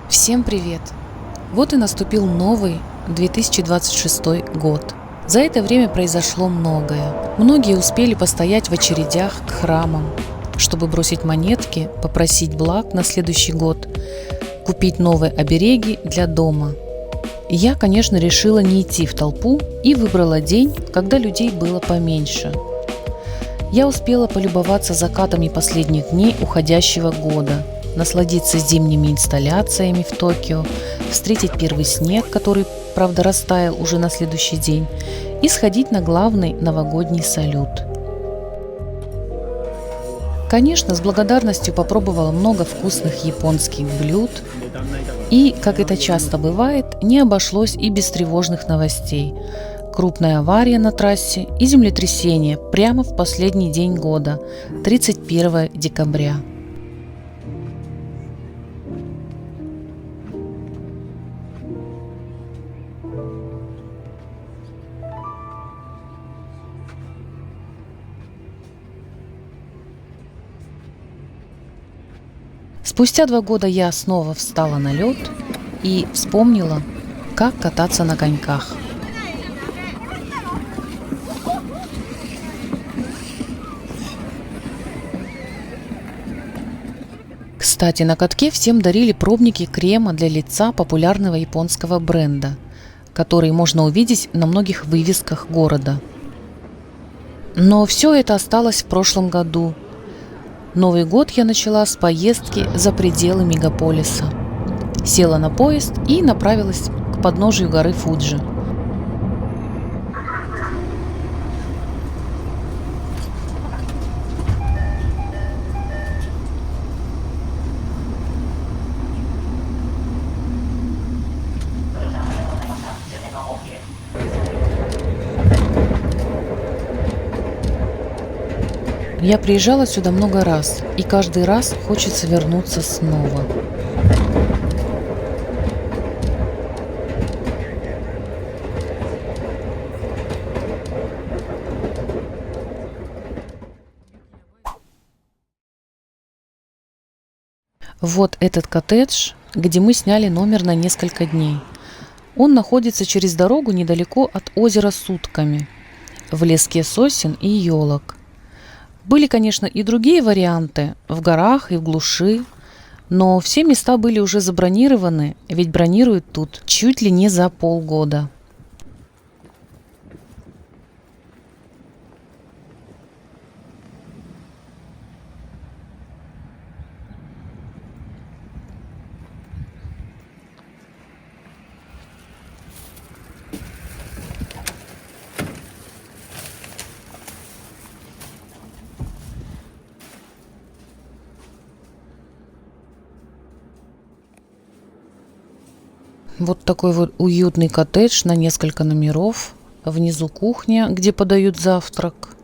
Всем привет! Вот и наступил новый 2026 год. За это время произошло многое. Многие успели постоять в очередях к храмам, чтобы бросить монетки, попросить благ на следующий год, купить новые обереги для дома. Я, конечно, решила не идти в толпу и выбрала день, когда людей было поменьше. Я успела полюбоваться закатами последних дней уходящего года, насладиться зимними инсталляциями в Токио, встретить первый снег, который, правда, растаял уже на следующий день, и сходить на главный новогодний салют. Конечно, с благодарностью попробовала много вкусных японских блюд, и, как это часто бывает, не обошлось и без тревожных новостей. Крупная авария на трассе и землетрясение прямо в последний день года, 31 декабря. Спустя 2 года я снова встала на лед и вспомнила, как кататься на коньках. Кстати, на катке всем дарили пробники крема для лица популярного японского бренда, который можно увидеть на многих вывесках города. Но все это осталось в прошлом году. Новый год я начала с поездки за пределы мегаполиса. Села на поезд и направилась к подножию горы Фуджи. Я приезжала сюда много раз, и каждый раз хочется вернуться снова. Вот этот коттедж, где мы сняли номер на несколько дней. Он находится через дорогу недалеко от озера Сутками, в леске сосен и елок. Были, конечно, и другие варианты, в горах и в глуши, но все места были уже забронированы, ведь бронируют тут чуть ли не за полгода. Вот такой вот уютный коттедж на несколько номеров. Внизу кухня, где подают завтрак.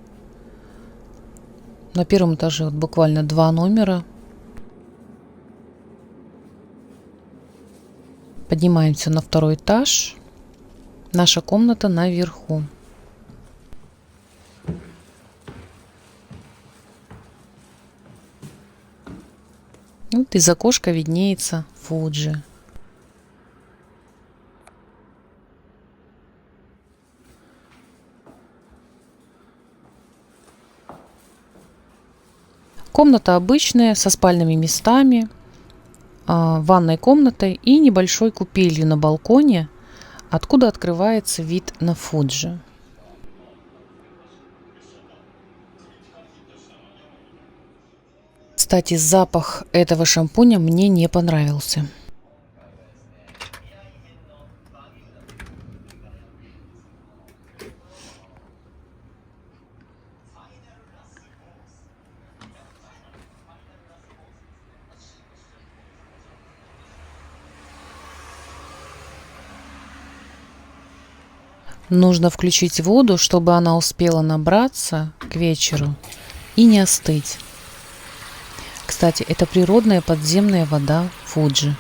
На первом этаже вот буквально 2 номера. Поднимаемся на 2-й этаж. Наша комната наверху. Вот из окошка виднеется Фуджи. Комната обычная, со спальными местами, ванной комнатой и небольшой купелью на балконе, откуда открывается вид на Фуджи. Кстати, запах этого шампуня мне не понравился. Нужно включить воду, чтобы она успела набраться к вечеру и не остыть. Кстати, это природная подземная вода Фуджи.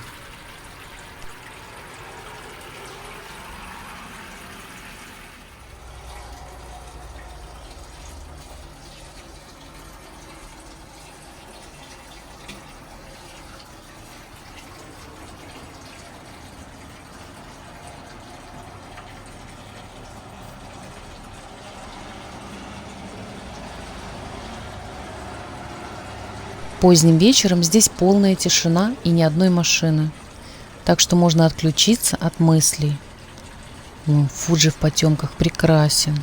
Поздним вечером здесь полная тишина и ни одной машины, так что можно отключиться от мыслей. Фуджи в потемках прекрасен.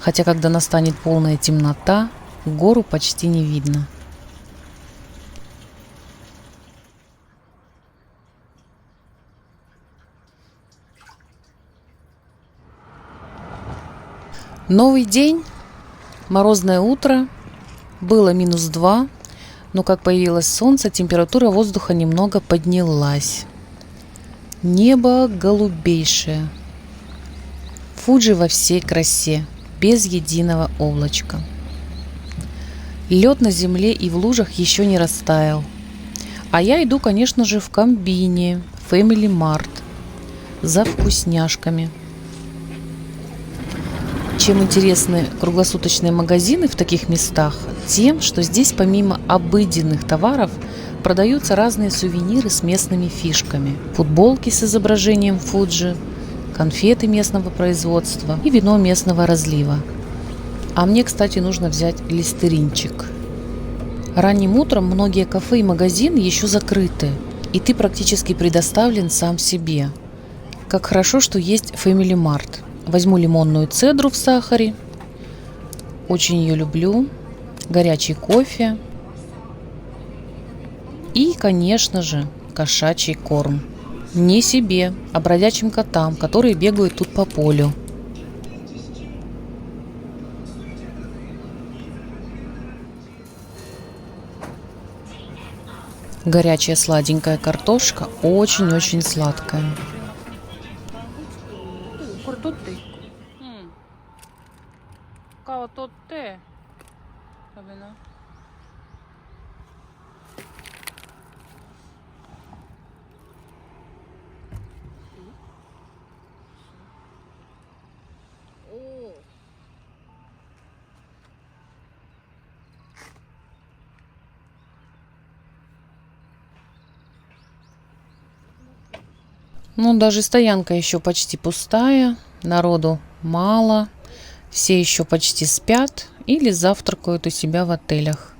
Хотя, когда настанет полная темнота, гору почти не видно. Новый день, морозное утро, было -2, но как появилось солнце, температура воздуха немного поднялась. Небо голубейшее. Фуджи во всей красе, без единого облачка. Лед на земле и в лужах еще не растаял. А я иду, конечно же, в комбине Family Mart за вкусняшками. Чем интересны круглосуточные магазины в таких местах? Тем, что здесь помимо обыденных товаров продаются разные сувениры с местными фишками. Футболки с изображением Фуджи, конфеты местного производства и вино местного разлива. А мне, кстати, нужно взять листеринчик. Ранним утром многие кафе и магазины еще закрыты, и ты практически предоставлен сам себе. Как хорошо, что есть Family Mart. Возьму лимонную цедру в сахаре. Очень ее люблю. Горячий кофе. И, конечно же, кошачий корм. Не себе, а бродячим котам, которые бегают тут по полю. Горячая сладенькая картошка, очень-очень сладкая. Ну, даже стоянка еще почти пустая, народу мало, все еще почти спят или завтракают у себя в отелях.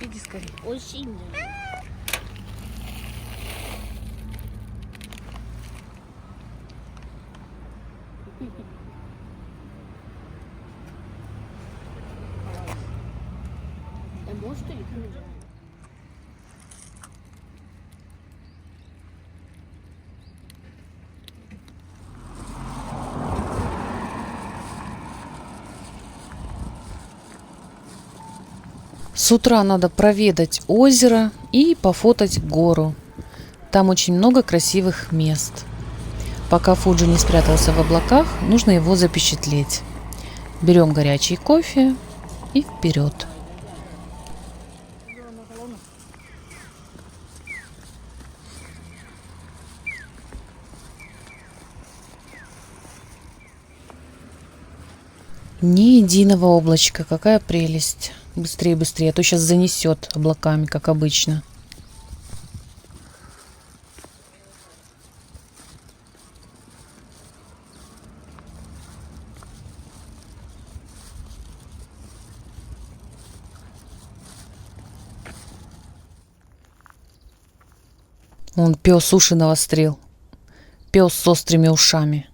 Иди скорее. С утра надо проведать озеро и пофотать гору. Там очень много красивых мест. Пока Фуджи не спрятался в облаках, нужно его запечатлеть. Берем горячий кофе и вперед. Ни единого облачка, какая прелесть. Быстрее, быстрее, а то сейчас занесет облаками, как обычно. Вон пес уши навострил. Пес с острыми ушами.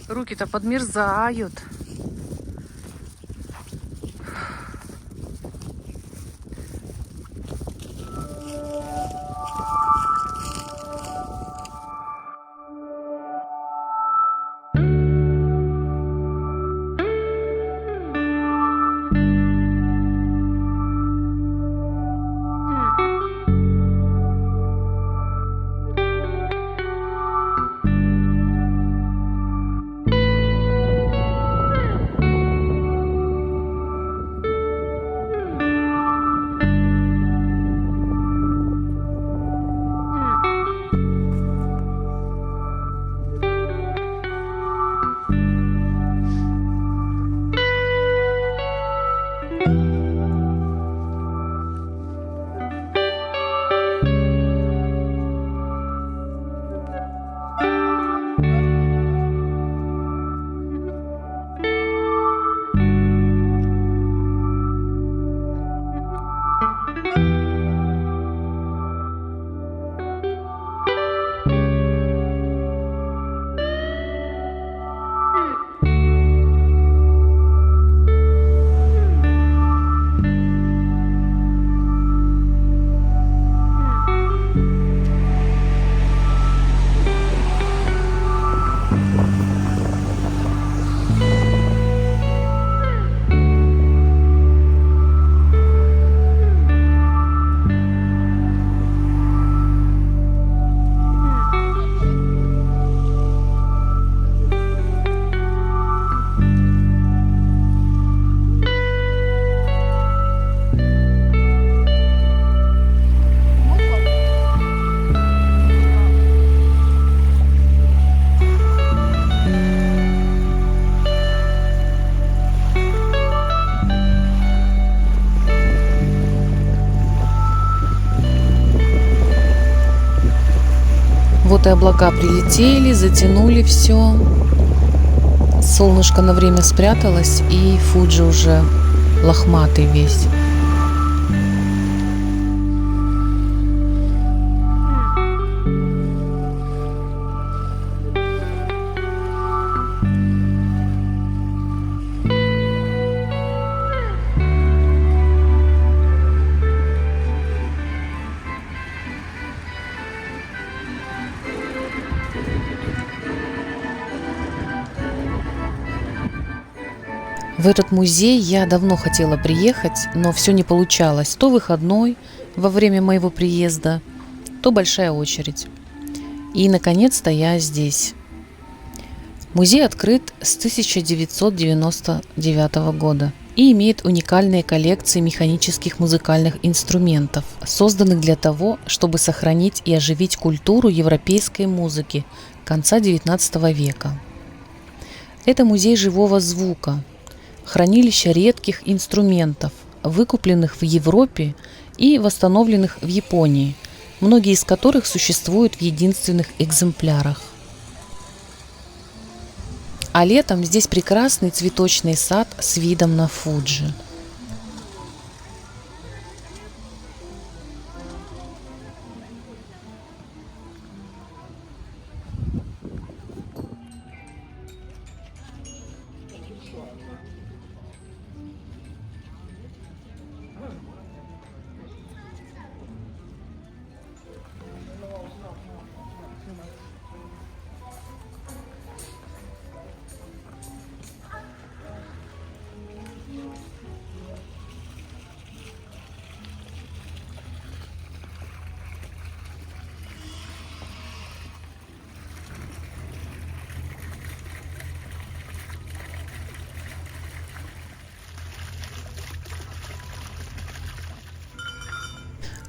Руки-то подмерзают. Вот и облака прилетели, затянули все. Солнышко на время спряталось, и Фуджи уже лохматый весь. В этот музей я давно хотела приехать, но все не получалось. То выходной во время моего приезда, то большая очередь. И, наконец-то, я здесь. Музей открыт с 1999 года и имеет уникальные коллекции механических музыкальных инструментов, созданных для того, чтобы сохранить и оживить культуру европейской музыки конца XIX века. Это музей живого звука, хранилище редких инструментов, выкупленных в Европе и восстановленных в Японии, многие из которых существуют в единственных экземплярах. А летом здесь прекрасный цветочный сад с видом на Фуджи.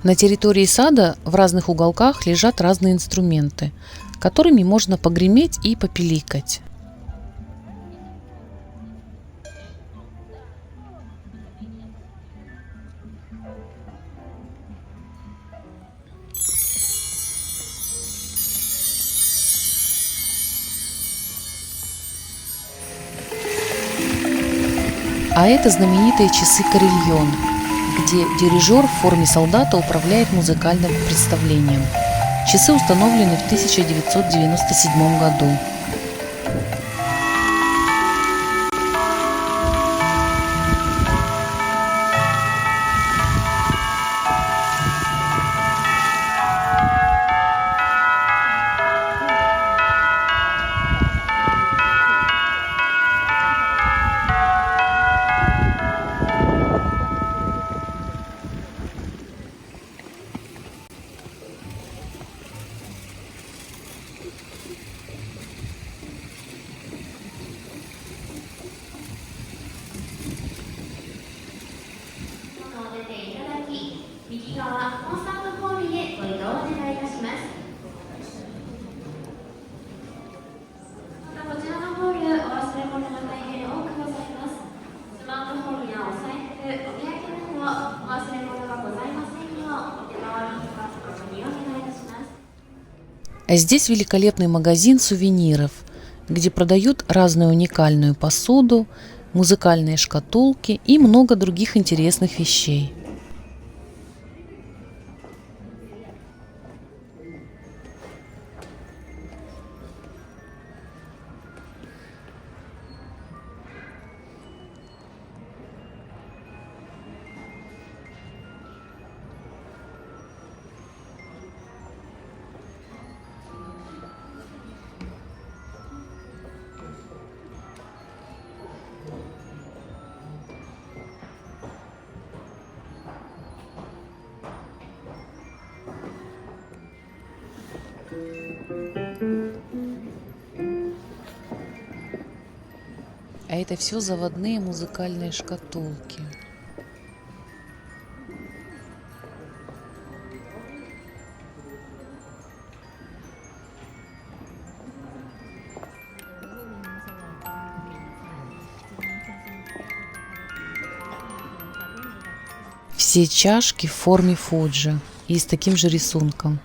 На территории сада в разных уголках лежат разные инструменты, которыми можно погреметь и попиликать. А это знаменитые часы «Карильон», где дирижер в форме солдата управляет музыкальным представлением. Часы установлены в 1997 году. А здесь великолепный магазин сувениров, где продают разную уникальную посуду, музыкальные шкатулки и много других интересных вещей. А это все заводные музыкальные шкатулки. Все чашки в форме Фуджи и с таким же рисунком.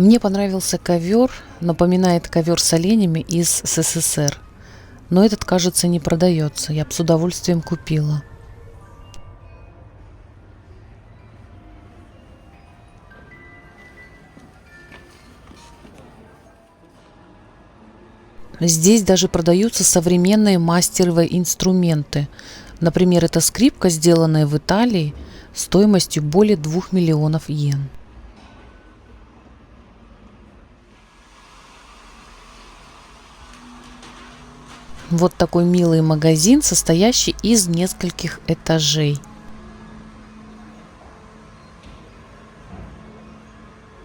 Мне понравился ковер, напоминает ковер с оленями из СССР. Но этот, кажется, не продается. Я бы с удовольствием купила. Здесь даже продаются современные мастеровые инструменты. Например, эта скрипка, сделанная в Италии, стоимостью более 2 миллионов йен. Вот такой милый магазин, состоящий из нескольких этажей.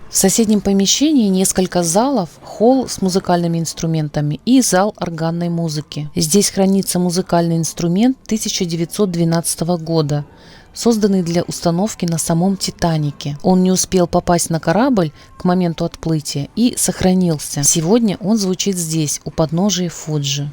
В соседнем помещении несколько залов, холл с музыкальными инструментами и зал органной музыки. Здесь хранится музыкальный инструмент 1912 года, созданный для установки на самом Титанике. Он не успел попасть на корабль к моменту отплытия и сохранился. Сегодня он звучит здесь, у подножия Фуджи.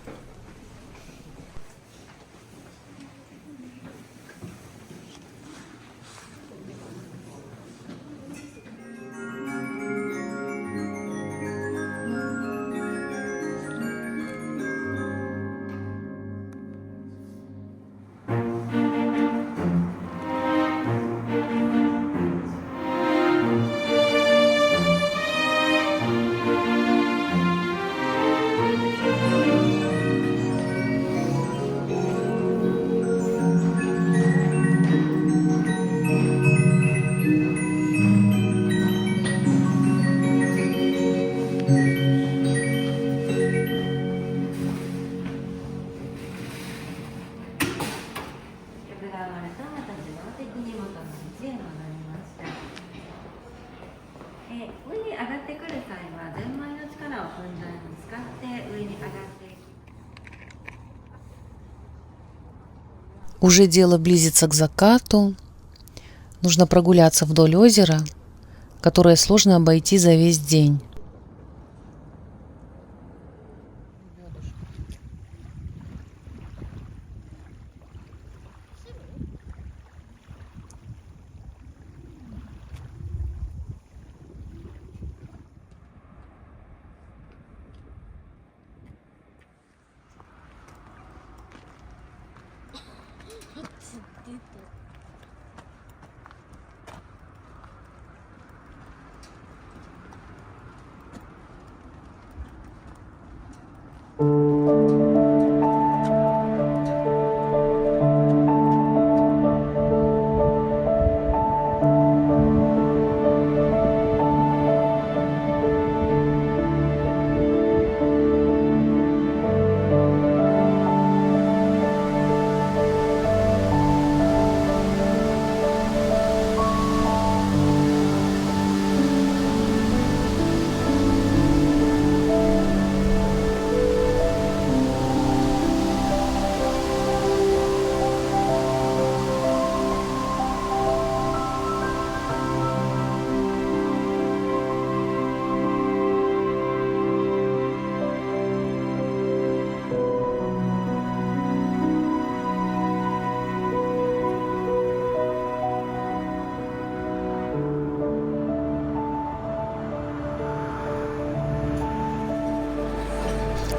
Уже дело близится к закату. Нужно прогуляться вдоль озера, которое сложно обойти за весь день.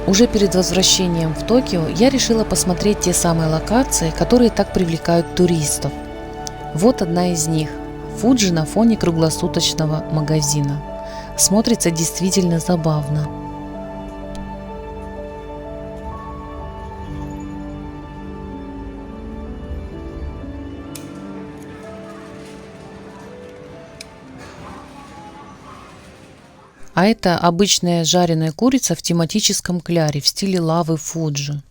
Уже перед возвращением в Токио я решила посмотреть те самые локации, которые так привлекают туристов. Вот одна из них – Фуджи на фоне круглосуточного магазина. Смотрится действительно забавно. А это обычная жареная курица в тематическом кляре в стиле лавы Фуджи.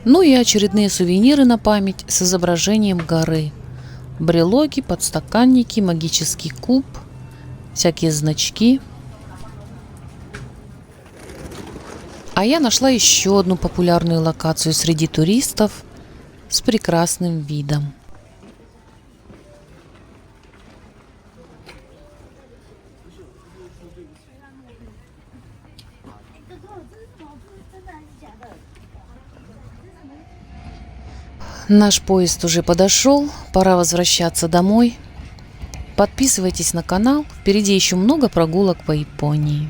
Ну и очередные сувениры на память с изображением горы. Брелоки, подстаканники, магический куб, всякие значки. А я нашла еще одну популярную локацию среди туристов. с прекрасным видом. Наш поезд уже подошел, пора возвращаться домой. Подписывайтесь на канал, впереди еще много прогулок по Японии.